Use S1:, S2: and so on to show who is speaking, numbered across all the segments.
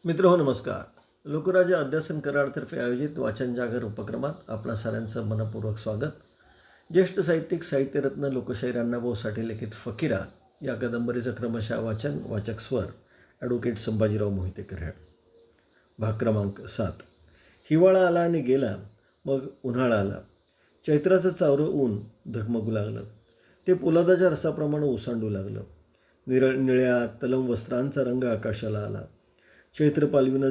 S1: मित्र नमस्कार. लोकराज्य अध्यासन कराडतर्फे आयोजित वाचन जागर उपक्रमात आपणा साऱ्यांचं मनपूर्वक स्वागत. ज्येष्ठ साहित्यिक साहित्यरत्न लोकशाहीर अण्णाभाऊ साठे लिखित फकीरा या कादंबरीचं क्रमशः वाचन वाचक स्वर ॲडव्होकेट संभाजीराव मोहिते कराड. भाग क्रमांक 7. हिवाळा आला आणि गेला, मग उन्हाळा आला. चैत्राचं चावरं ऊन धगमगू लागलं. ते पोलादाच्या रसाप्रमाणे ओसांडू लागलं. निळ्या तलम वस्त्रांचा रंग आकाशाला आला. चैत्र पालवीनं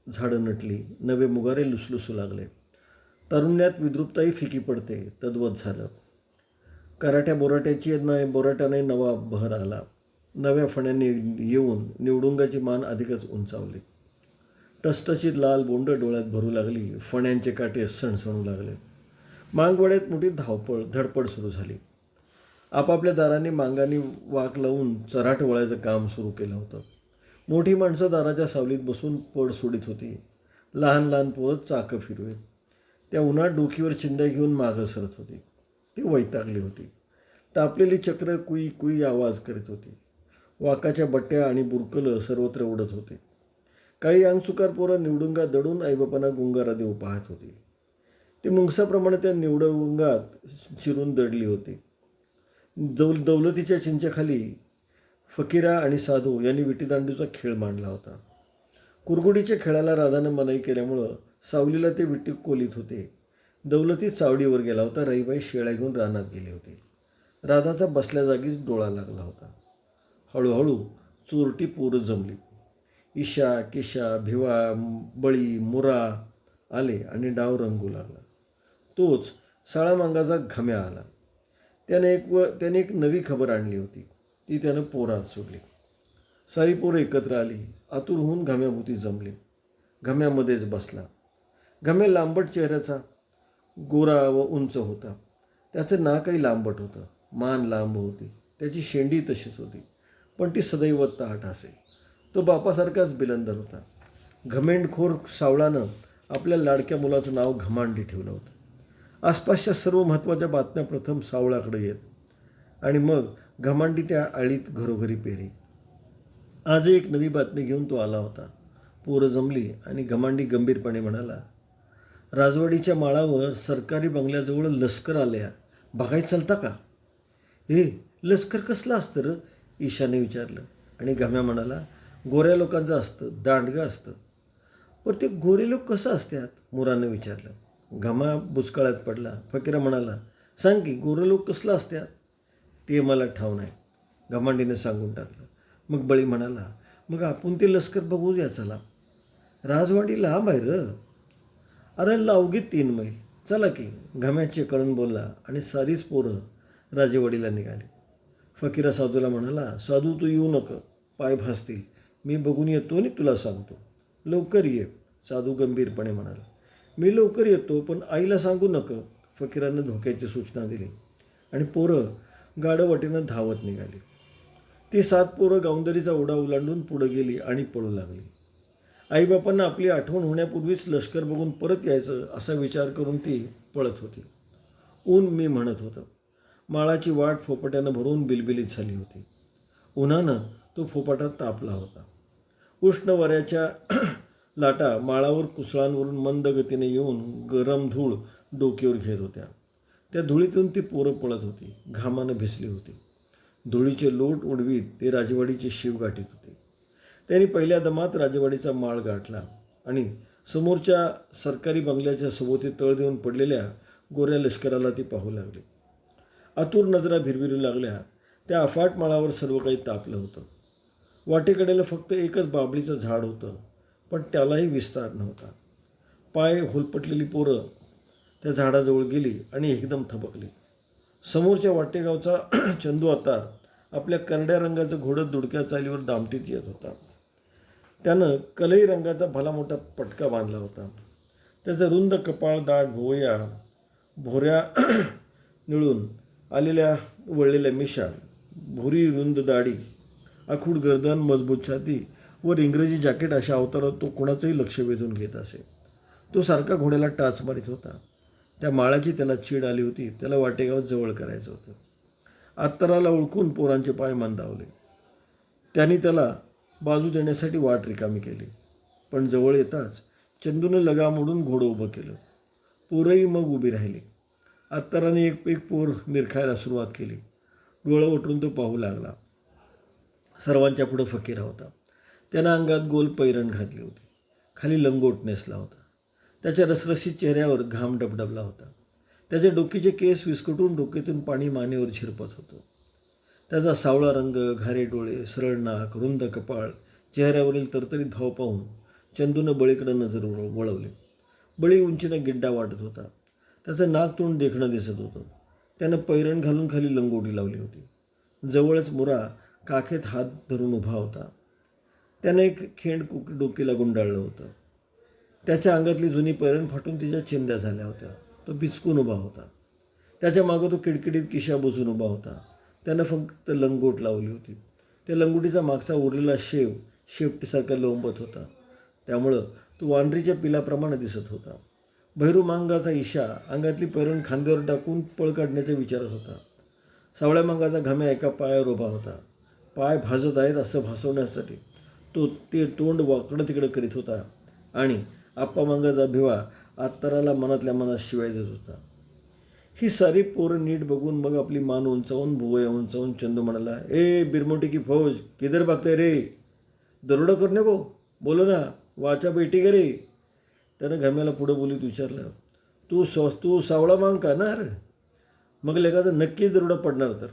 S1: झाडं नटली, नवे मुगारे लुसलुसू लागले. तारुण्यात विद्रुपताही फिकी पडते तद्वत झालं. कराट्या बोराट्याने नवा बहर आला. नव्या फण्यांनी येऊन निवडुंगाची मान अधिकच उंचावली. टसटशीत लाल बोंड डोळ्यात भरू लागली. फण्यांचे काटे सणसणू लागले. मांगवड्यात मोठी धडपड सुरू झाली. आपापल्या दारांनी मांगांनी वाक लावून चराट वळायचं काम सुरू केलं होतं. मोठी माणसं दाराच्या सावलीत बसून पड सोडित होती. लहान लहान पोरं चाकं फिरवेत. त्या उन्हात डोकीवर चिंध्या घेऊन मागं सरत होती. ती वैतागली होती. तापलेली चक्र कुई कुई आवाज करीत होती. वाकाच्या बट्ट्या आणि बुरकलं सर्वत्र उडत होते. काही अंगसुकार पोरं निवडुंगात दडून आईबापांना गुंगारा देऊ पाहत होती. ती मुंगसाप्रमाणे त्या निवडुंगात शिरून दडली होती. दौलतीच्या चिंचेखाली फकीरा आणि साधू यांनी विटीदांडूचा खेळ मांडला होता. कुरगुडीच्या खेळाला राधानं मनाई केल्यामुळं सावलीला ते विटी कोलीत होते. दौलती चावडीवर गेला होता. रईबाई शेळ्या घेऊन रानात गेली होती. राधाचा बसल्या जागीच डोळा लागला होता. हळूहळू चोरटी पोरं जमली. ईशा, केशा, भिवा, बळी, मुरा आले आणि डाव रंगू लागला. तोच साळामांगाचा घम्या आला. त्याने एक नवी खबर आणली होती. ती त्यानं पोरात सोडली. सारी पोरं एकत्र आली. आतुर होऊन घम्याभोवती जमली. घम्यामध्येच बसला. घम्या लांबट चेहऱ्याचा, गोरा व उंच होता. त्याचं नाकही लांबट होतं. मान लांब होती. त्याची शेंडी तशीच होती, पण ती सदैव ताठ असे. तो बापासारखाच बिलंदर होता. घमेंडखोर सावळानं आपल्या लाडक्या मुलाचं नाव घमांडी ठेवलं होतं. आसपासच्या सर्व महत्त्वाच्या बातम्या प्रथम सावळाकडे येत आणि मग घमांडी त्या आळीत घरोघरी पेरी. आज एक नवी बातमी घेऊन तो आला होता. पोरं जमली आणि घमांडी गंभीरपणे म्हणाला, राजवाडीच्या माळावर सरकारी बंगल्याजवळ लष्कर आल्या, बघायचं चालता का? हे लष्कर कसलं असतं रं? ईशाने विचारलं. आणि घम्या म्हणाला, गोऱ्या लोकांचं असतं, दांडगं असतं. पण ते गोरे लोक कसं असतात? मुरानं विचारलं. घमा बुचकाळ्यात पडला. फकीरा म्हणाला, सांग की गोरे लोक कसलं असतात? ते मला ठाव नाही, घमांडीने सांगून टाकलं. मग बळी म्हणाला, मग आपण ते लष्कर बघूया चला. राजवाडी लांब आहे र. अरे अवघी 3 मैल. चला की, घम्याचे कळून बोलला आणि सारीच पोरं राजेवाडीला निघाली. फकीरा साधूला म्हणाला, साधू तू येऊ नको, पाय भासतील. मी बघून येतो आणि तुला सांगतो. लवकर ये, साधू गंभीरपणे म्हणाला. मी लवकर येतो, पण आईला सांगू नको, फकीरानं धोक्याची सूचना दिली. आणि पोरं गाडवाटेनं धावत निघाली. ती 7 पोरं गावंदरीचा ओढा ओलांडून पुढं गेली आणि पळू लागली. आईबापांना आपली आठवण होण्यापूर्वीच लष्कर बघून परत यायचं असा विचार करून ती पळत होती. ऊन मी म्हणत होतं. माळाची वाट फोपाट्यानं भरून बिलबिलीत झाली होती. उन्हानं तो फोपाटा तापला होता. उष्ण वाऱ्याच्या लाटा माळावर कुसळांवरून मंद गतीने येऊन गरम धूळ डोक्यावर घेत होत्या. त्या धुळीतून ती पोरं पळत होती. घामानं भिजली होती. धुळीचे लोट उडवीत ते राजवाडीचे शिव गाठीत होते. त्यांनी पहिल्या दमात राजवाडीचा माळ गाठला आणि समोरच्या सरकारी बंगल्याच्या सभोवती तळ देऊन पडलेल्या गोऱ्या लष्कराला ती पाहू लागली. आतुर नजरा भिरभिरू लागल्या. त्या अफाट माळावर सर्व काही तापलं होतं. वाटेकडेला फक्त एकच बाबळीचं झाड होतं, पण त्यालाही विस्तार नव्हता. पाय होलपटलेली पोरं त्या झाडाजवळ गेली आणि एकदम थबकली. समोरच्या वाटेगावचा चंदू अतार आपल्या करड्या रंगाचं घोडं दुडक्या चालीवर दामटीत येत होता. त्यानं कलई रंगाचा भला मोठा पटका बांधला होता. त्याचं रुंद कपाळ, दाट भोऱ्या निळून आलेल्या वळलेल्या मिशा, भुरी रुंद दाढी, आखूड गर्दन, मजबूत छाती वर इंग्रजी जॅकेट अशा अवतारात तो कोणाचंही लक्ष वेधून घेत असे. तो सारखा घोड्याला टाच मारित होता. त्या माळाची त्याला चीड आली होती. त्याला वाटेगाव जवळ करायचं होतं. अत्तराला ओळखून पोरांचे पाय मंदावले. त्यांनी त्याला बाजू देण्यासाठी वाट रिकामी केली. पण जवळ येताच चंदूनं लगाम ओढून घोडं उभं केलं. पोरंही मग उभी राहिली. अत्तराने एक एक पोर निरखायला सुरुवात केली. डोळं उठून तो पाहू लागला. सर्वांच्या पुढं फकीरा होता. त्यानं अंगात गोल पैरण घातली होती. खाली लंगोट नेसला होता. त्याच्या रसरशीत चेहऱ्यावर घाम डबडबला होता. त्याचे डोकीचे केस विस्कटून डोक्यातून पाणी मानेवर झिरपत होतं. त्याचा सावळा रंग, घारे डोळे, सरळ नाक, रुंद कपाळ, चेहऱ्यावरील तरतरीत भाव पाहून चंदूनं बळीकडे नजर वळवली. बळी उंचीनं गिड्डा वाटत होता. त्याचं नाक तोंड देखणं दिसत होतं. त्यानं पैरण घालून खाली लंगोटी लावली होती. जवळच मुरा काखेत हात धरून उभा होता. त्यानं एक खेंड डोकीला गुंडाळलं होतं. त्याच्या अंगातली जुनी पैरण फाटून तिच्या चिंध्या झाल्या होत्या. तो बिचकून उभा होता. त्याच्या मागं तो किडकिडीत किशा बुजून उभा होता. त्यानं फक्त लंगोट लावली होती. त्या लंगोटीचा मागचा उरलेला शेपटीसारखा लोंबत होता. त्यामुळं तो वानरीच्या पिलाप्रमाणे दिसत होता. भैरूमांगाचा इशा अंगातली पैरण खांद्यावर टाकून पळ काढण्याच्या विचारात होता. सावळ्या मांगाचा घाम्या एका पायावर उभा होता. पाय भाजत आहेत असं भासवण्यासाठी तो ते तोंड वाकडं तिकडं करीत होता आणि आप्पा मांगाचा भिवा अत्तराला मनातल्या मनात शिवाय देत होता. ही सारी पोरं नीट बघून मग आपली मान उंचावून भुवया उंचावून चंदू म्हणाला, ए बिरमोटी की फौज किधर बघताय रे? दरोडा करणे को बोलो ना, वाचा बैठी का रे? त्यानं घाम्याला पुढं बोलीत विचारलं, तू सावळा मांग का ना रे? मग लेकाचा नक्कीच दरोडा पडणार तर.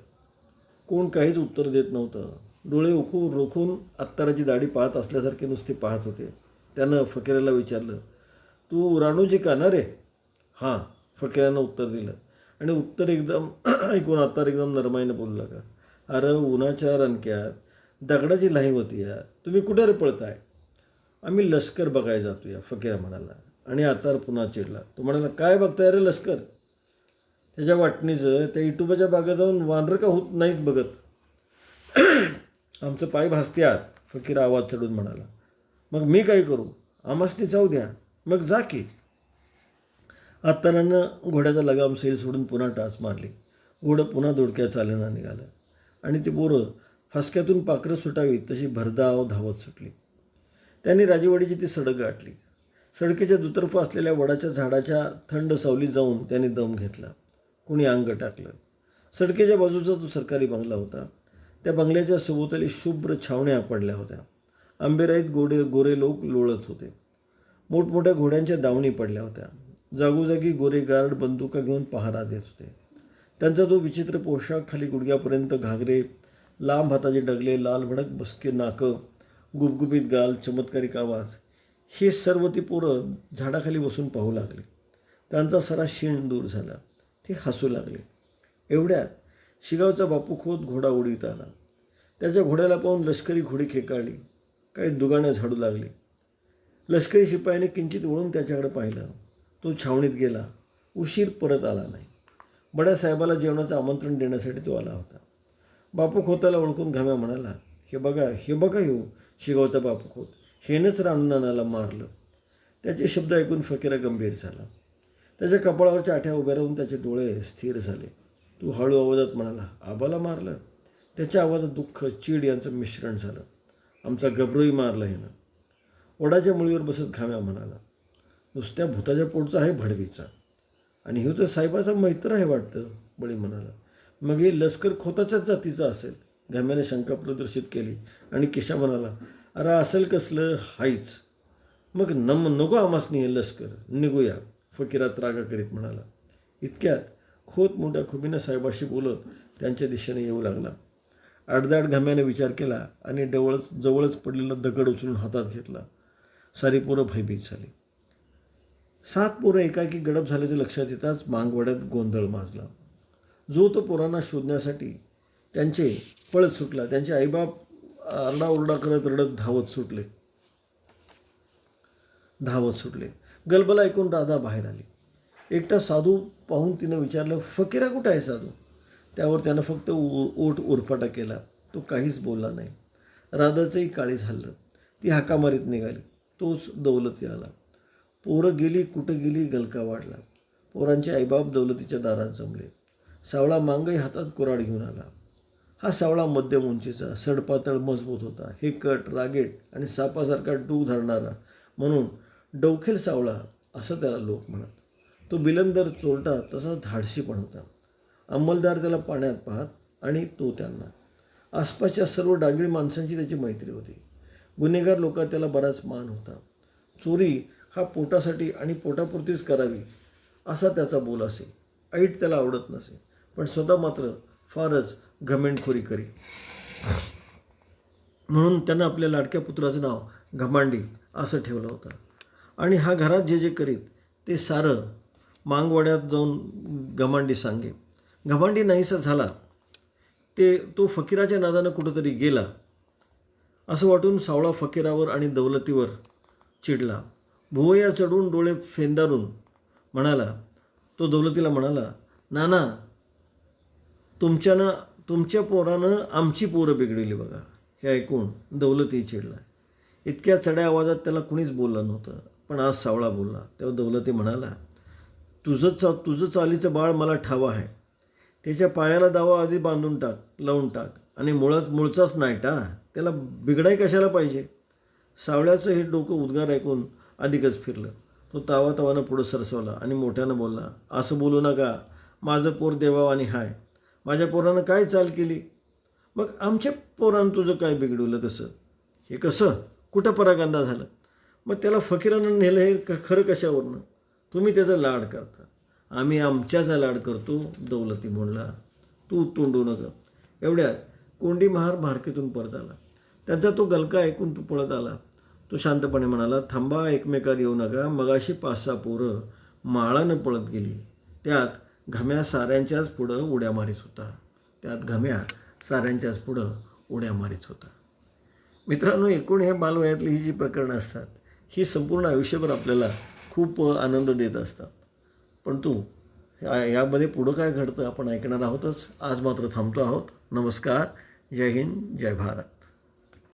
S1: कोण काहीच उत्तर देत नव्हतं. डोळे रोखून अत्ताराची दाढी पाहत असल्यासारखे नुसते पाहत होते. त्यानं फकीराला विचारलं, तू राणूजी का ना रे? हां, फकीरानं उत्तर दिलं आणि उत्तर एकदम ऐकून अत्तार एकदम नरमाईनं बोलू लागा, अरे उन्हाच्या रणक्यात दगडाची लाही होती या, तुम्ही कुठे रे पळताय? आम्ही लष्कर बघायला जातो या, फकीरा म्हणाला. आणि अत्तार पुन्हा चिडला. तो म्हणाला, काय बघताय रे लष्कर? त्याच्या वाटणीचं त्या इटुबाच्या बागेत जाऊन वानरं का होत नाहीच बघत? आमचं पाय भासत्यात, फकीरा आवाज चढून म्हणाला. मग मी काय करू? आम्हासनी जाऊ द्या. मग जा की. अत्तारानं घोड्याचा लगाम सैल सोडून पुन्हा टाच मारली. घोडं पुन्हा दोडक्या चालना निघालं आणि ती पोरं फासक्यातून पाखरं सुटावीत तशी भरधाव धावत सुटली. त्यांनी राजेवाडीची ती सडक गाठली. सडकेच्या दुतर्फा असलेल्या वडाच्या झाडाच्या थंड सावलीत जाऊन त्यांनी दम घेतला. कुणी अंग टाकलं. सडकेच्या बाजूचा तो सरकारी बंगला होता. त्या बंगल्याच्या सभोवताली शुभ्र छावण्या पडल्या होत्या. आंबेराईत गोरे लोक लोळत होते. मोठमोठ्या घोड्यांच्या दावणी पडल्या होत्या. जागोजागी गोरे गार्ड बंदुका घेऊन पहारा देत होते. त्यांचा तो विचित्र पोशाख, खाली गुडघ्यापर्यंत घागरे, लांब हाताचे डगले, लाल भडक बसके नाकं, गुबगुबीत गाल, चमत्कारिक आवाज, हे सर्व ती पोरं झाडाखाली बसून पाहू लागली. त्यांचा सारा शीण दूर झाला. ते हसू लागले. एवढ्यात शिगावचा बापू खोत घोडा उडीत आला. त्याच्या घोड्याला पाहून लष्करी घोडी खेकाळली. काही दुगाने झाडू लागली. लष्करी शिपायाने किंचित वळून त्याच्याकडे पाहिलं. तो छावणीत गेला. उशीर परत आला नाही. बड्यासाहेबाला जेवणाचं आमंत्रण देण्यासाठी तो आला होता. बापू खोताला ओळखून घाम्या म्हणाला, हे बघा येऊ शिगावचा बापू खोत, हेनंच राणूनानाला मारलं. त्याचे शब्द ऐकून फकीरा गंभीर झाला. त्याच्या कपाळावरच्या आठ्या उभ्या राहून त्याचे डोळे स्थिर झाले. तो हळू आवाजात म्हणाला, आबाला मारलं? त्याच्या आवाजात दुःख, चीड यांचं मिश्रण झालं. आमचा गबरूही मारलं हे ना. वडाच्या मुळीवर बसत घाम्या म्हणाला, नुसत्या भूताच्या पोटचा आहे भडवीचा, आणि हे तर साहेबाचा मैत्र आहे वाटतं. बळी म्हणाला, मग हे लष्कर खोताच्याच जातीचा असेल. घाम्याने शंका प्रदर्शित केली आणि केशा म्हणाला, अरे असेल कसलं हाईच. मग नको आमासनी हे लष्कर, निघूया, फकीरात रागा करीत म्हणाला. इतक्यात खोत मोठ्या खुबीनं साहेबाशी बोलत त्यांच्या दिशेने येऊ लागला. आडदाड घाम्याने विचार केला आणि जवळच पडलेला दगड उचलून हातात घेतला. सारी पोरं भयभीत झाली. 7 पोरं एकाएकी गडप झाल्याचं लक्षात येताच मांगवाड्यात गोंधळ माजला. जो तो पोरांना शोधण्यासाठी त्यांचे पळत सुटला. त्यांचे आईबाप आरडाओरडा करत रडत धावत सुटले. गलबला ऐकून राधा बाहेर आली. एकटा साधू पाहून तिनं विचारलं, फकीरा कुठं आहे साधू? त्यावर त्यानं फक्त ओठ उरफाटा केला. तो काहीच बोलला नाही. राधाचंही काळीज हल्लं. ती हाका मारीत निघाली. तोच दौलती आला. पोरं गेली कुठं गेली गलका वाढला. पोरांचे आईबाप दौलतीच्या दारात जमले. सावळा मांगही हातात कुऱ्हाड घेऊन आला. हा सावळा मध्यम उंचीचा, सडपातळ, मजबूत होता. हेकट, रागेट आणि सापासारखा डूग धरणारा, म्हणून डौखेल सावळा असं त्याला लोक म्हणत. तो बिलंदर चोरटा तसाच धाडसी पण होता. अंमलदार त्याला पाण्यात पाहत आणि तो त्यांना. आसपासच्या सर्व डागीळ माणसांची त्याची मैत्री होती. गुन्हेगार लोकात त्याला बराच मान होता. चोरी हा पोटासाठी आणि पोटापुरतीच करावी असा त्याचा बोल असे. ऐट त्याला आवडत नसे, पण स्वतः मात्र फारच घमेंडखोरी करी. म्हणून त्यानं आपल्या लाडक्या पुत्राचं नाव घमांडी असं ठेवलं होतं. आणि हा घरात जे जे करीत ते सारं मांगवाड्यात जाऊन घमांडी सांगे. घमांडी नाहीसा झाला तो फकीराच्या नादानं कुठंतरी गेला असं वाटून सावळा फकीरावर आणि दौलतीवर चिडला. भुवया चढून डोळे फेंदारून तो दौलतीला म्हणाला, नाना, तुमच्या पोरानं आमची पोरं बिघडली बघा. हे ऐकून दौलती चिडला. इतक्या चढ्या आवाजात त्याला कुणीच बोललं नव्हतं, पण आज सावळा बोलला. तेव्हा दौलती म्हणाला, तुझं चालीचं बाळ मला ठावं आहे. त्याच्या पायाला दावा आधी लावून टाक आणि मुळचाच नाहीटा. त्याला बिघडाय कशाला पाहिजे. सावळ्याचं हे डोकं उद्गार ऐकून अधिकच फिरलं. तो तावातावानं पुढं सरसवला आणि मोठ्यानं बोलला, असं बोलू नका. माझं पोर देवावानी हाय. माझ्या पोरानं काय चाल केली? मग आमच्या पोरानं तुझं काय बिघडवलं कसं? हे कसं? कुठं परागंदा झालं? मग त्याला फकीरानं नेलं हे खरं कशावरनं? तुम्ही त्याचा लाड करता. आम्ही आमच्याचा लाड करतो, दौलती म्हणला. तू तोंडू नका. एवढ्यात कोंडी महार भारकेतून परत आला. त्यांचा तो गलका ऐकून तो पळत आला. तो शांतपणे म्हणाला, थांबा, एकमेकावर येऊ नका. मगाशी 5-6 पोरं माळानं पळत गेली. त्यात घम्या साऱ्यांच्याच पुढं उड्या मारीत होता. मित्रांनो, एकूण हे बालवयातली ही जी प्रकरणं असतात ही संपूर्ण आयुष्यभर आपल्याला खूप आनंद देत असतात. पण यामध्ये पुढं काय घडतं आपण ऐकणार आहोतच. आज मात्र थांबतो आहोत. नमस्कार. जय हिंद. जय भारत.